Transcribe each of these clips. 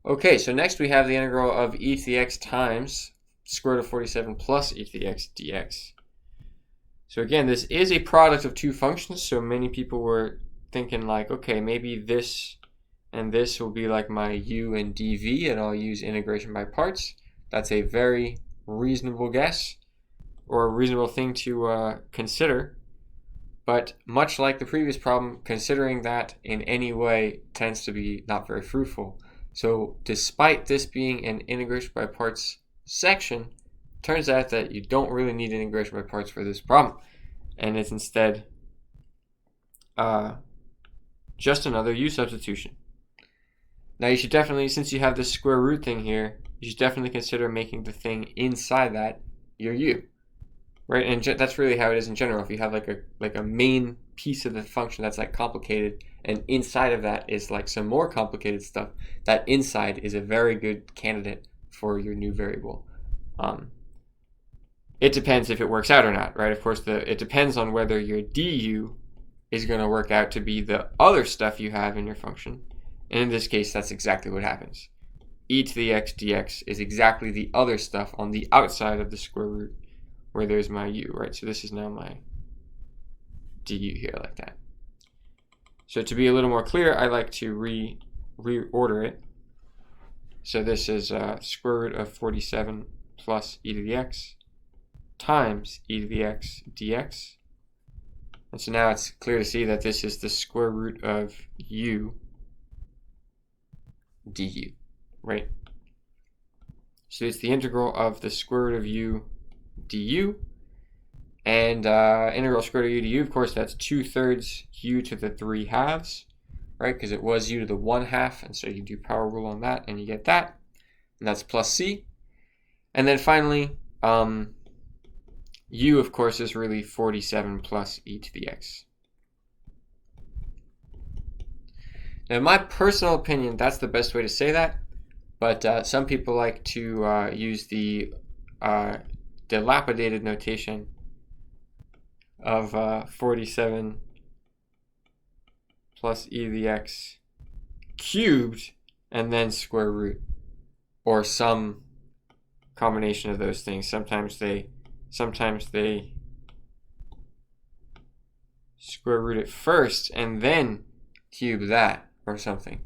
Okay, so next we have the integral of e to the x times square root of 47 plus e to the x dx. So again, this is a product of two functions, so many people were thinking like, okay, maybe this and this will be like my u and dv, and I'll use integration by parts. That's a very reasonable guess, or a reasonable thing to consider. But much like the previous problem, considering that in any way tends to be not very fruitful. So despite this being an integration by parts section, turns out that you don't really need integration by parts for this problem, and it's instead just another u substitution. Now you should definitely, since you have this square root thing here, you should definitely consider making the thing inside that your u, right? And that's really how it is in general. If you have like a main piece of the function that's like complicated, and inside of that is like some more complicated stuff, that inside is a very good candidate for your new variable. It depends if it works out or not, right? Of course, it depends on whether your du is going to work out to be the other stuff you have in your function. And in this case, that's exactly what happens. E to the x dx is exactly the other stuff on the outside of the square root where there's my u, right? So this is now my du here like that. So to be a little more clear, I like to reorder it. So this is square root of 47 plus e to the x times e to the x dx. And so now it's clear to see that this is the square root of u du, right? So it's the integral of the square root of u du, and integral square root of u du, of course, that's 2/3 u to the 3/2, right? Because it was u to the 1/2, and so you do power rule on that, and you get that, and that's plus c. And then finally, u, of course, is really 47 plus e to the x. Now, in my personal opinion, that's the best way to say that, but some people like to use the dilapidated notation of 47 plus e to the x cubed and then square root, or some combination of those things. Sometimes they square root it first and then cube that or something.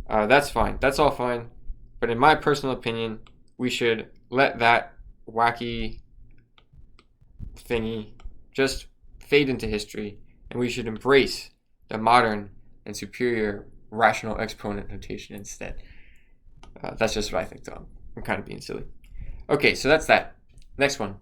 That's fine. That's all fine. But in my personal opinion, we should let that wacky thingy just fade into history, and we should embrace the modern and superior rational exponent notation instead. That's just what I think, though. I'm kind of being silly. Okay, so that's that. Next one.